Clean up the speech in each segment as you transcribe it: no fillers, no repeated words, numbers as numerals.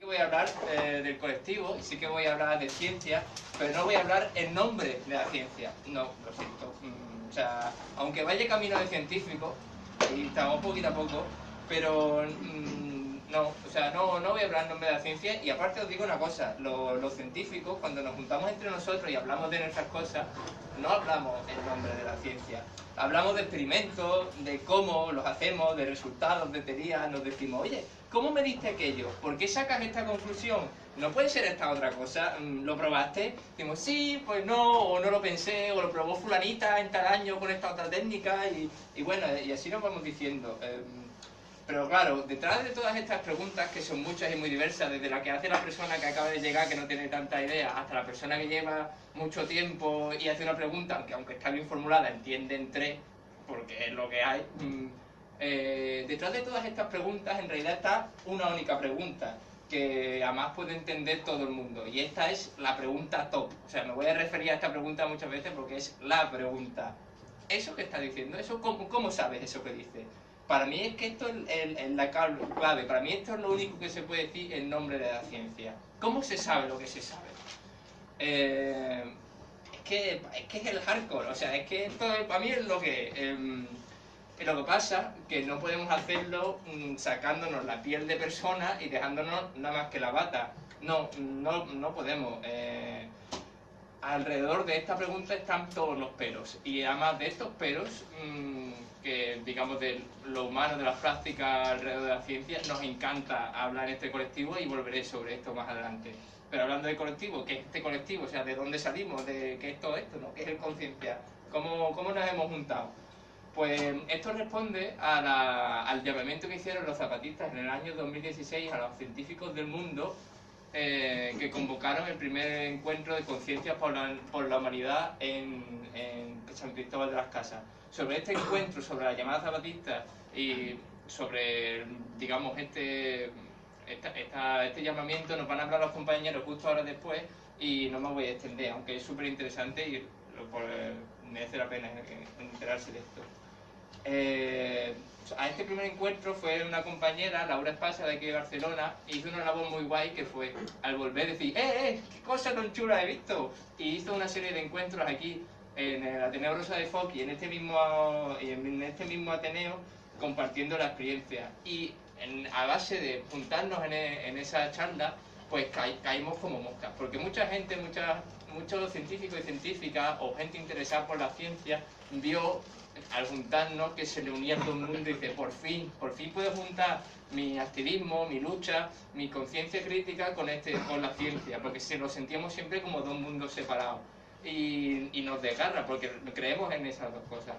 voy a hablar del colectivo y sí que voy a hablar de ciencia, pero no voy a hablar en nombre de la ciencia. No, lo siento. O sea, aunque vaya camino de científico, y estamos poquito a poco, pero no, o sea, no voy a hablar en nombre de la ciencia. Y aparte os digo una cosa, los científicos, cuando nos juntamos entre nosotros y hablamos de nuestras cosas, no hablamos en nombre de la ciencia. Hablamos de experimentos, de cómo los hacemos, de resultados, de teorías, nos decimos, oye, ¿cómo me diste aquello? ¿Por qué sacas esta conclusión? ¿No puede ser esta otra cosa? ¿Lo probaste? Decimos, sí, pues no, o no lo pensé, o lo probó fulanita en tal año con esta otra técnica, y bueno, y así nos vamos diciendo. Pero claro, detrás de todas estas preguntas, que son muchas y muy diversas, desde la que hace la persona que acaba de llegar, que no tiene tanta idea, hasta la persona que lleva mucho tiempo y hace una pregunta, aunque está bien formulada, entiende en tres, porque es lo que hay. Detrás de todas estas preguntas, en realidad está una única pregunta, que además puede entender todo el mundo, y esta es la pregunta top. O sea, me voy a referir a esta pregunta muchas veces porque es la pregunta. ¿Eso que está diciendo? ¿Eso cómo sabes eso que dice? Para mí es que esto es la clave, para mí esto es lo único que se puede decir en nombre de la ciencia. ¿Cómo se sabe lo que se sabe? Es que es el hardcore, o sea, es que esto para mí es lo que lo que pasa que no podemos hacerlo sacándonos la piel de persona y dejándonos nada más que la bata. No podemos. Alrededor de esta pregunta están todos los peros, y además de estos peros, que digamos de lo humano, de las prácticas alrededor de la ciencia, nos encanta hablar en este colectivo y volveré sobre esto más adelante. Pero hablando de colectivo, ¿qué es este colectivo? O sea, ¿de dónde salimos? ¿De qué es todo esto? ¿No? ¿Qué es el conciencia? ¿Cómo nos hemos juntado? Pues esto responde al llamamiento que hicieron los zapatistas en el año 2016 a los científicos del mundo, que convocaron el primer encuentro de conciencia por la humanidad en San Cristóbal de las Casas. Sobre este encuentro, sobre la llamada zapatista y sobre, digamos, este llamamiento nos van a hablar los compañeros justo ahora después, y no me voy a extender, aunque es súper interesante y merece la pena enterarse de esto. A este primer encuentro fue una compañera, Laura Espasa, de aquí de Barcelona, y hizo una labor muy guay, que fue al volver decir, qué cosa tan chula he visto, y hizo una serie de encuentros aquí en el Ateneo Rosa de Foc y en este mismo Ateneo, compartiendo la experiencia, y a base de juntarnos en esa charla, pues caímos como moscas, porque mucha gente, muchos científicos y científicas o gente interesada por la ciencia vio al juntarnos que se le unía todo el mundo y dice, por fin puedo juntar mi activismo, mi lucha, mi conciencia crítica con la ciencia, porque lo sentíamos siempre como dos mundos separados, y nos desgarra porque creemos en esas dos cosas.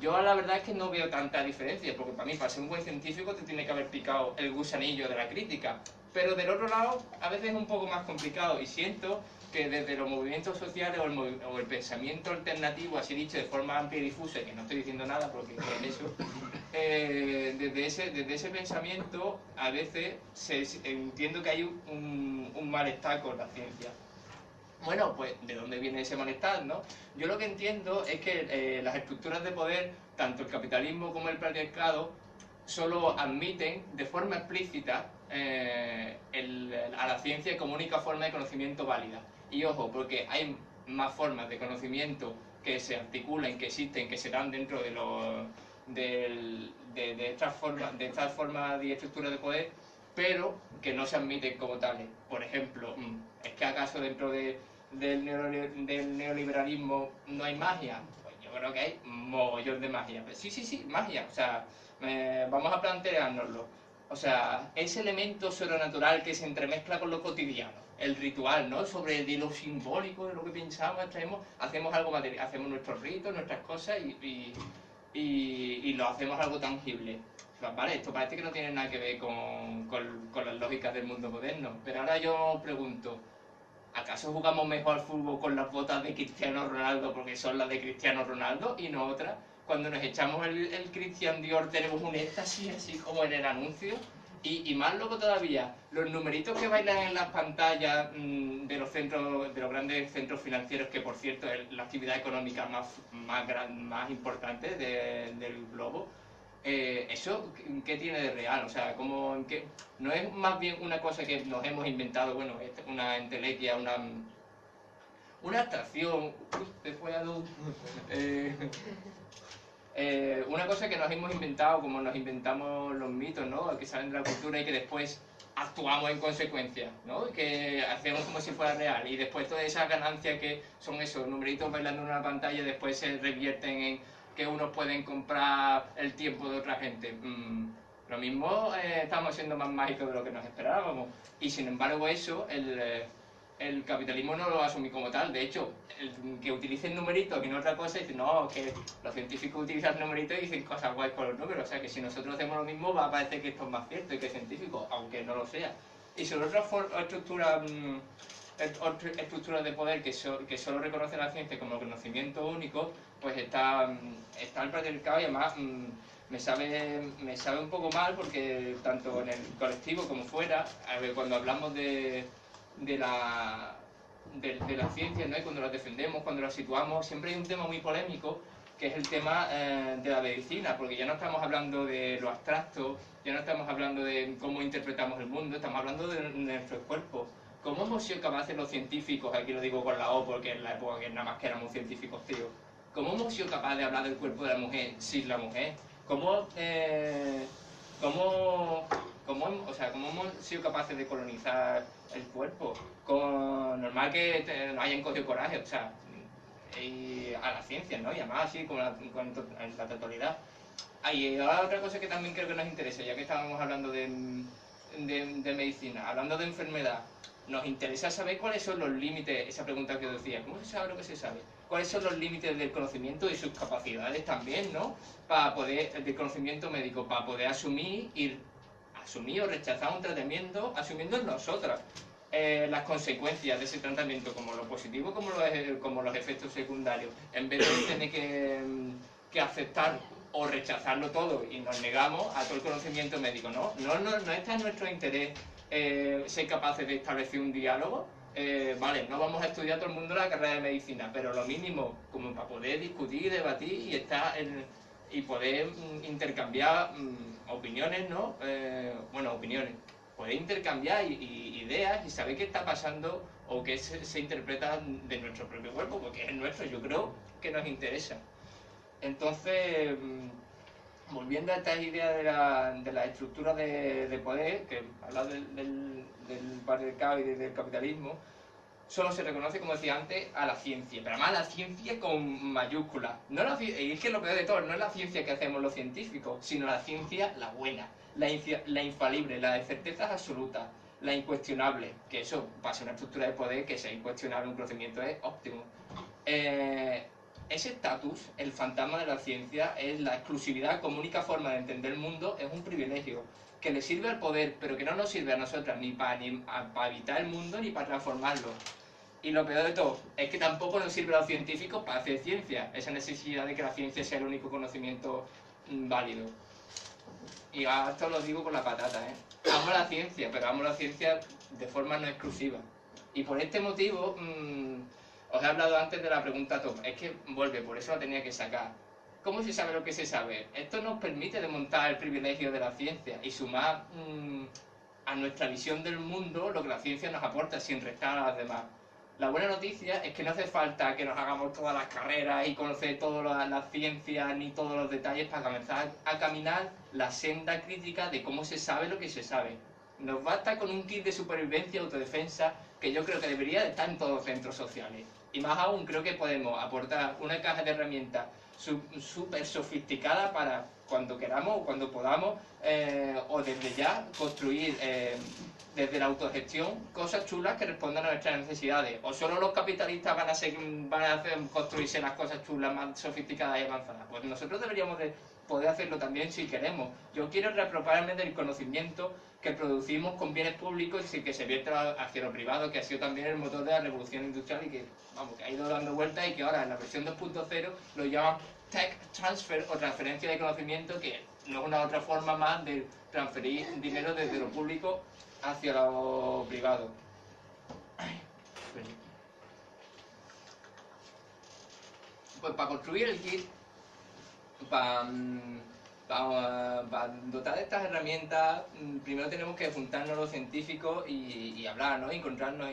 Yo la verdad es que no veo tanta diferencia, porque para mí, para ser un buen científico, te tiene que haber picado el gusanillo de la crítica, pero del otro lado a veces es un poco más complicado, y siento que desde los movimientos sociales o el pensamiento alternativo, así dicho de forma amplia y difusa, y que no estoy diciendo nada porque es eso, desde ese pensamiento a veces entiendo que hay un malestar con la ciencia. Bueno, pues ¿de dónde viene ese malestar, no? Yo lo que entiendo es que las estructuras de poder, tanto el capitalismo como el patriarcado, solo admiten de forma explícita a la ciencia como única forma de conocimiento válida. Y ojo, porque hay más formas de conocimiento que se articulan, que existen, que se dan dentro de estas formas y estructuras de poder, pero que no se admiten como tales. Por ejemplo, ¿es que acaso dentro del neoliberalismo no hay magia? Pues yo creo que hay mogollón de magia. Pero sí, magia. O sea, vamos a planteárnoslo. O sea, ese elemento sobrenatural que se entremezcla con lo cotidiano, el ritual, ¿no? Sobre de lo simbólico, de lo que pensamos, hacemos algo material, hacemos nuestros ritos, nuestras cosas y lo hacemos algo tangible. Vale, esto parece que no tiene nada que ver con las lógicas del mundo moderno, pero ahora yo pregunto, ¿acaso jugamos mejor al fútbol con las botas de Cristiano Ronaldo porque son las de Cristiano Ronaldo y no otras? Cuando nos echamos el Christian Dior tenemos un éxtasis así como en el anuncio. Y más loco todavía, los numeritos que bailan en las pantallas de los grandes centros financieros, que por cierto es la actividad económica más importante del globo, ¿Eso qué tiene de real? O sea, no es más bien una cosa que nos hemos inventado, bueno, una entelequia, una abstracción, uy, te fue a luz. Eh, una cosa que nos hemos inventado, como nos inventamos los mitos, ¿no? Que salen de la cultura y que después actuamos en consecuencia, ¿no? Que hacemos como si fuera real y después todas esas ganancias que son esos numeritos bailando en una pantalla después se revierten en que unos pueden comprar el tiempo de otra gente. Lo mismo, estamos siendo más mágicos de lo que nos esperábamos y sin embargo eso, el capitalismo no lo asumí como tal. De hecho, el que utilicen numeritos que no otra cosa, dice, no, que los científicos utilizan numeritos y dicen cosas guays con los números. O sea, que si nosotros hacemos lo mismo va a parecer que esto es más cierto y que es científico, aunque no lo sea. Y sobre otras estructuras de poder que solo reconocen la ciencia como conocimiento único, pues está el patriarcado y además me sabe un poco mal porque tanto en el colectivo como fuera, cuando hablamos de la ciencia, ¿no? Y cuando la defendemos, cuando la situamos, siempre hay un tema muy polémico que es el tema de la medicina, porque ya no estamos hablando de lo abstracto, ya no estamos hablando de cómo interpretamos el mundo, estamos hablando de nuestro cuerpo. ¿Cómo hemos sido capaces los científicos, aquí lo digo con la O porque en la época que nada más que éramos científicos, tío, cómo hemos sido capaces de hablar del cuerpo de la mujer sin la mujer? ¿Cómo, cómo, cómo hemos sido capaces de colonizar el cuerpo? Normal que no hayan cogido coraje, o sea, y a la ciencia, ¿no? Y además así, en la totalidad. Y ahora otra cosa que también creo que nos interesa, ya que estábamos hablando de medicina, hablando de enfermedad, nos interesa saber cuáles son los límites, esa pregunta que os decía, ¿cómo se sabe lo que se sabe? ¿Cuáles son los límites del conocimiento y sus capacidades también, ¿no? Del conocimiento médico, para poder asumir o rechazar un tratamiento, asumiendo en nosotras las consecuencias de ese tratamiento, como lo positivo como los efectos secundarios, en vez de tener que aceptar o rechazarlo todo y nos negamos a todo el conocimiento médico, ¿no? No está en nuestro interés ser capaces de establecer un diálogo. Vale, no vamos a estudiar todo el mundo la carrera de medicina, pero lo mínimo como para poder discutir, debatir y poder intercambiar opiniones, ¿no? Bueno, opiniones. Poder intercambiar ideas y saber qué está pasando o qué se interpreta de nuestro propio cuerpo, porque es nuestro, yo creo que nos interesa. Entonces, volviendo a estas ideas de la estructura de poder, que habla del patriarcado y del capitalismo, solo se reconoce, como decía antes, a la ciencia, pero además la ciencia con mayúsculas. No y es que lo peor de todo, no es la ciencia que hacemos los científicos, sino la ciencia, la buena, la infalible, la de certezas absolutas, la incuestionable, que eso, para ser una estructura de poder, que sea incuestionable un conocimiento es óptimo. Ese estatus, el fantasma de la ciencia, es la exclusividad como única forma de entender el mundo, es un privilegio que le sirve al poder, pero que no nos sirve a nosotras ni para habitar el mundo ni para transformarlo. Y lo peor de todo es que tampoco nos sirve a los científicos para hacer ciencia, esa necesidad de que la ciencia sea el único conocimiento válido. Y esto lo digo con la patata, ¿eh? Amo la ciencia, pero amo la ciencia de forma no exclusiva. Y por este motivo, os he hablado antes de la pregunta top. Es que vuelve, por eso la tenía que sacar. ¿Cómo se sabe lo que se sabe? Esto nos permite desmontar el privilegio de la ciencia y sumar a nuestra visión del mundo lo que la ciencia nos aporta sin restar a las demás. La buena noticia es que no hace falta que nos hagamos todas las carreras y conocer todas las ciencias ni todos los detalles para comenzar a caminar la senda crítica de cómo se sabe lo que se sabe. Nos basta con un kit de supervivencia y autodefensa que yo creo que debería de estar en todos los centros sociales. Y más aún, creo que podemos aportar una caja de herramientas súper sofisticada para cuando queramos o cuando podamos o desde ya construir desde la autogestión cosas chulas que respondan a nuestras necesidades. O solo los capitalistas van a hacer construirse las cosas chulas más sofisticadas y avanzadas. Pues nosotros deberíamos de poder hacerlo también si queremos. Yo quiero reapropiarme del conocimiento que producimos con bienes públicos y que se vierte hacia lo privado, que ha sido también el motor de la revolución industrial y que, vamos, que ha ido dando vueltas y que ahora en la versión 2.0 lo llaman tech transfer o transferencia de conocimiento, que no es una otra forma más de transferir dinero desde lo público hacia lo privado. Pues para construir el kit, para para dotar de estas herramientas, primero tenemos que juntarnos los científicos y hablar, ¿no? Y encontrarnos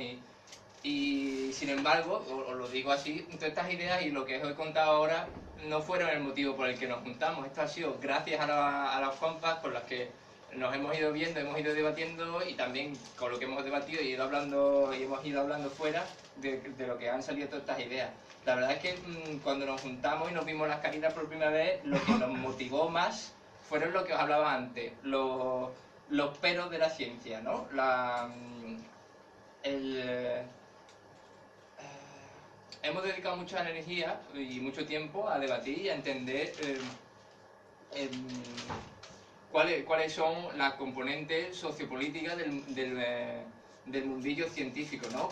y sin embargo, os lo digo así, todas estas ideas y lo que os he contado ahora no fueron el motivo por el que nos juntamos. Esto ha sido gracias a las compas con las que nos hemos ido viendo, hemos ido debatiendo y también con lo que hemos debatido y hemos ido hablando fuera de lo que han salido todas estas ideas. La verdad es que cuando nos juntamos y nos vimos las caritas por primera vez, lo que nos motivó más fueron lo que os hablaba antes, los peros de la ciencia, ¿no? Hemos dedicado mucha energía y mucho tiempo a debatir y a entender cuáles son las componentes sociopolíticas del mundillo científico, ¿no?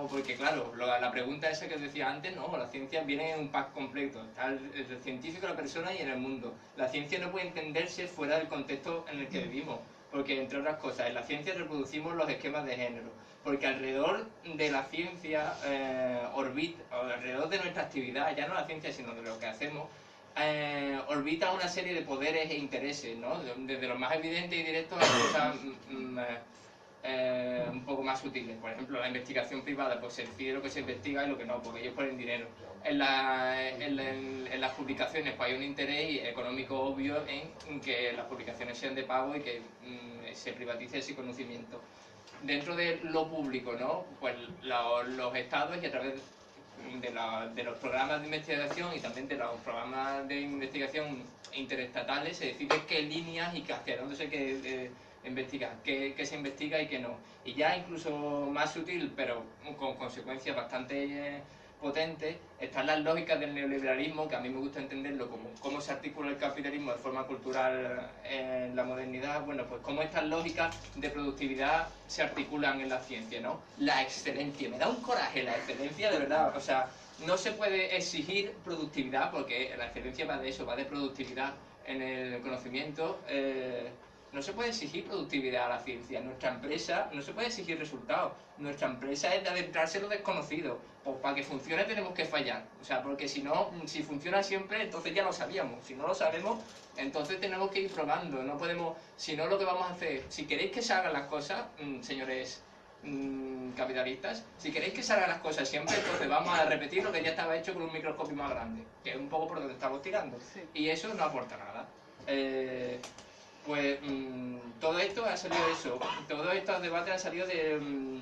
Porque claro, la pregunta esa que os decía antes, ¿no? La ciencia viene en un pack completo, está el científico, la persona y en el mundo. La ciencia no puede entenderse fuera del contexto en el que vivimos, porque entre otras cosas, en la ciencia reproducimos los esquemas de género, porque alrededor de la ciencia alrededor de nuestra actividad, ya no la ciencia sino de lo que hacemos, orbita una serie de poderes e intereses, ¿no? Desde los más evidentes y directos a cosas un poco más sutiles. Por ejemplo, la investigación privada, pues se decide lo que se investiga y lo que no, porque ellos ponen dinero. En las publicaciones pues hay un interés económico obvio en que las publicaciones sean de pago y que se privatice ese conocimiento. Dentro de lo público, ¿no? Pues los estados y a través de los programas de investigación y también de los programas de investigación interestatales se decide qué líneas y hacia dónde se investiga, qué se investiga y qué no. Y ya incluso más sutil, pero con consecuencias bastante potentes, están las lógicas del neoliberalismo, que a mí me gusta entenderlo como cómo se articula el capitalismo de forma cultural en la modernidad. Bueno, pues cómo estas lógicas de productividad se articulan en la ciencia, ¿no? La excelencia, me da un coraje la excelencia, de verdad, o sea, no se puede exigir productividad porque la excelencia va de eso, va de productividad en el conocimiento. No se puede exigir productividad a la ciencia. Nuestra empresa no se puede exigir resultados. Nuestra empresa es de adentrarse en lo desconocido. Pues para que funcione tenemos que fallar. O sea, porque si no, si funciona siempre, entonces ya lo sabíamos. Si no lo sabemos, entonces tenemos que ir probando. No podemos, si no, lo que vamos a hacer, si queréis que se hagan las cosas, señores capitalistas, si queréis que se hagan las cosas siempre, entonces vamos a repetir lo que ya estaba hecho con un microscopio más grande, que es un poco por donde estamos tirando. Sí. Y eso no aporta nada. Pues todo esto ha salido de eso, todos estos debates han salido de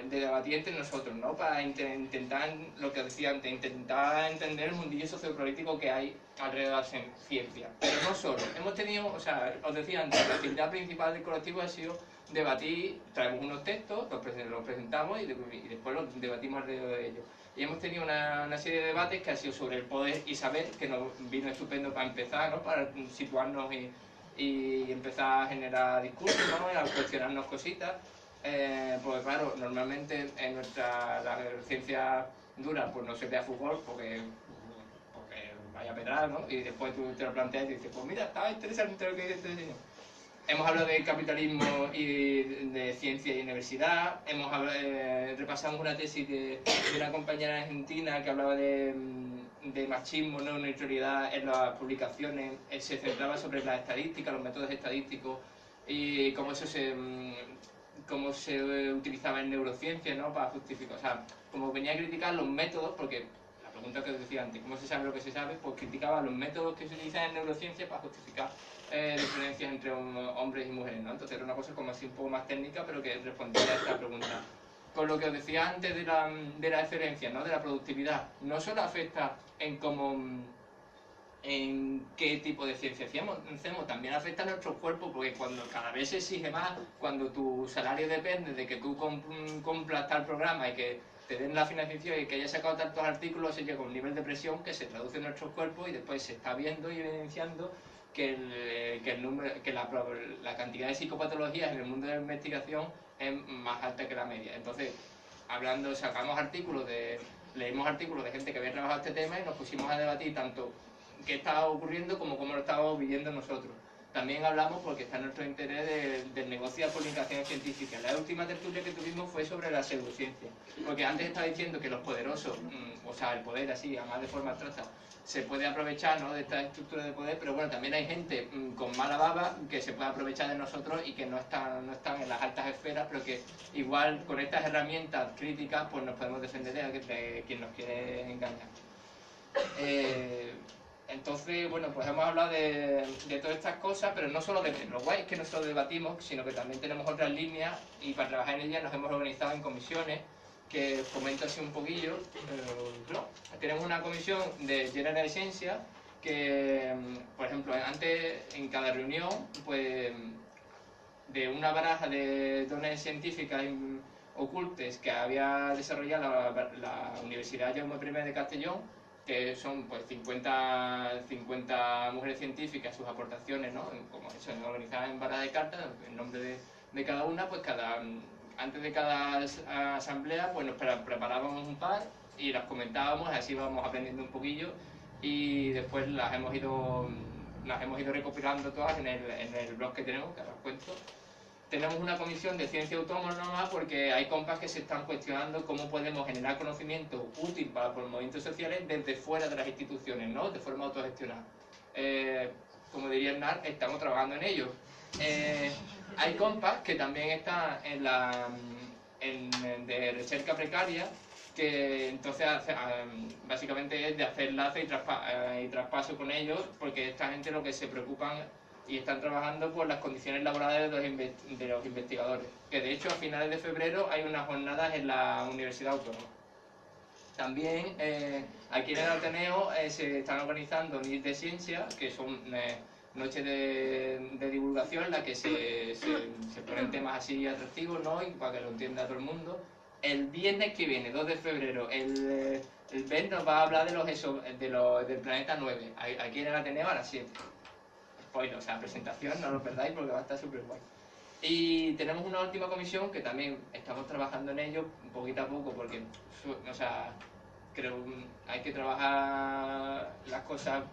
debatir entre nosotros, ¿no? Para intentar, lo que decía antes, intentar entender el mundillo sociopolítico que hay alrededor de la ciencia. Pero no solo, hemos tenido, o sea, os decía antes, la actividad principal del colectivo ha sido debatir, traemos unos textos, los presentamos y después los debatimos alrededor de ellos. Y hemos tenido una serie de debates que ha sido sobre el poder y saber, que nos vino estupendo para empezar, ¿no? Para situarnos y empezar a generar discursos, ¿no? Y a cuestionarnos cositas. Porque claro, normalmente en la ciencia dura pues no se ve a fútbol porque vaya a pedrar, ¿no? Y después tú te lo planteas y dices, pues mira, estaba interesante lo que dice este señor. Hemos hablado de capitalismo y de ciencia y universidad. Repasamos una tesis de una compañera argentina que hablaba de machismo, no neutralidad en las publicaciones. Se centraba sobre las estadísticas, los métodos estadísticos y cómo se utilizaba en neurociencia, ¿no? Para justificar, o sea, como venía a criticar los métodos, porque la pregunta que os decía antes, ¿cómo se sabe lo que se sabe? Pues criticaba los métodos que se utilizan en neurociencia para justificar diferencias entre hombres y mujeres, ¿no? Entonces era una cosa como así un poco más técnica, pero que respondía a esta pregunta. Con lo que os decía antes de la excelencia, ¿no? De la productividad, no solo afecta en qué tipo de ciencia hacemos, también afecta a nuestro cuerpo, porque cuando cada vez se exige más, cuando tu salario depende de que tú cumplas tal programa y que te den la financiación y que hayas sacado tantos artículos, se llega a un nivel de presión que se traduce en nuestros cuerpos y después se está viendo y evidenciando que la cantidad de psicopatologías en el mundo de la investigación es más alta que la media. Entonces, leímos artículos de gente que había trabajado este tema y nos pusimos a debatir tanto qué estaba ocurriendo como cómo lo estábamos viviendo nosotros. también hablamos porque está en nuestro interés del negocio de la publicación científica. La última tertulia que tuvimos fue sobre la pseudociencia, porque antes estaba diciendo que los poderosos, o sea, el poder así, además de forma abstracta, se puede aprovechar, ¿no?, de esta estructura de poder, pero bueno, también hay gente con mala baba que se puede aprovechar de nosotros y que no están en las altas esferas, pero que igual con estas herramientas críticas pues nos podemos defender de quien nos quiere engañar. Entonces, bueno, pues hemos hablado de todas estas cosas, pero no solo de lo guay es que nosotros debatimos, sino que también tenemos otras líneas y para trabajar en ellas nos hemos organizado en comisiones, que os comento así un poquillo. No. Tenemos una comisión de General Ciencia que, por ejemplo, antes en cada reunión, pues de una baraja de dones científicas ocultes que había desarrollado la Universidad Jaume I de Castellón, que son pues 50 mujeres científicas, sus aportaciones, ¿no?, como eso, organizadas en barajas de cartas, en nombre de cada una, pues antes de cada asamblea pues nos preparábamos un par y las comentábamos, así íbamos aprendiendo un poquillo y después las hemos ido recopilando todas en el blog que tenemos, que ahora os cuento. Tenemos una comisión de ciencia autónoma porque hay compas que se están cuestionando cómo podemos generar conocimiento útil para los movimientos sociales desde fuera de las instituciones, ¿no?, de forma autogestionada. Como diría Hernán, estamos trabajando en ello. Hay compas que también están de recerca precaria, que entonces básicamente es de hacer enlace y traspaso con ellos, porque esta gente lo que se preocupan y están trabajando por las condiciones laborales de los investigadores, que de hecho a finales de febrero hay unas jornadas en la Universidad Autónoma. También aquí en el Ateneo se están organizando NIT de Ciencia, que son noches de divulgación en las que se ponen temas así atractivos, ¿no?, y para que lo entienda todo el mundo. El viernes que viene, 2 de febrero, el Ben nos va a hablar del planeta 9, aquí en el Ateneo a las 7. Spoiler, o sea, presentación, no lo perdáis porque va a estar súper guay. Y tenemos una última comisión que también estamos trabajando en ello poquito a poco, porque, o sea, creo que hay que trabajar las cosas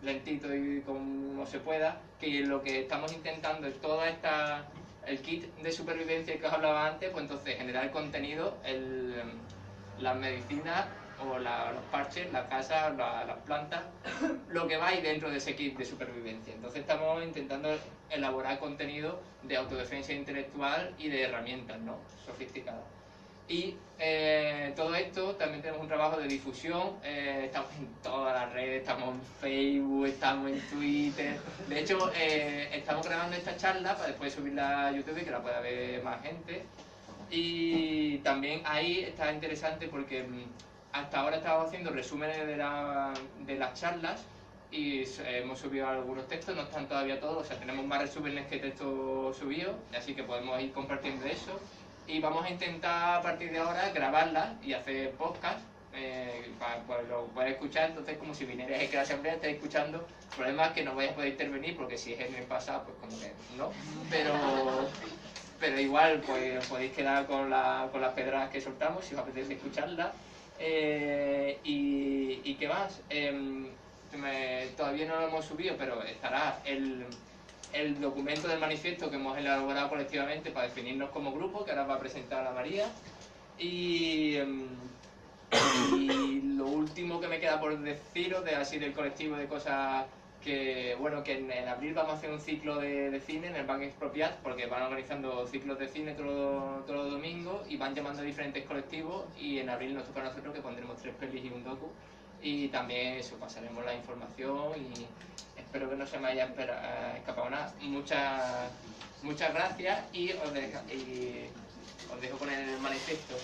lentito y como se pueda, que lo que estamos intentando es el kit de supervivencia que os hablaba antes, pues entonces generar el contenido, las medicinas o los parches, las casas, las plantas, lo que va ahí dentro de ese kit de supervivencia. Entonces estamos intentando elaborar contenido de autodefensa intelectual y de herramientas, ¿no?, sofisticadas. Y todo esto también tenemos un trabajo de difusión, estamos en todas las redes, estamos en Facebook, estamos en Twitter. De hecho, estamos grabando esta charla para después subirla a YouTube y que la pueda ver más gente. Y también ahí está interesante porque hasta ahora estamos haciendo resúmenes de las charlas y hemos subido algunos textos, no están todavía todos, o sea, tenemos más resúmenes que textos subidos, así que podemos ir compartiendo eso. Y vamos a intentar a partir de ahora grabarlas y hacer podcast para lo poder escuchar, entonces como si vinierais a la asamblea, estáis escuchando. El problema es que no vais a poder intervenir porque si es en el pasado, pues como que no, pero igual pues os podéis quedar con las pedradas que soltamos si os apetece escucharlas. Y qué más, todavía no lo hemos subido, pero estará el documento del manifiesto que hemos elaborado colectivamente para definirnos como grupo, que ahora va a presentar a María. Y lo último que me queda por deciros así del colectivo de cosas que, bueno, que en abril vamos a hacer un ciclo de cine en el Banc Expropiat, porque van organizando ciclos de cine todos los domingos y van llamando a diferentes colectivos, y en abril nos toca a nosotros que pondremos 3 pelis y un docu, y también eso, pasaremos la información y espero que no se me haya escapado nada. Muchas gracias y os dejo con el manifiesto.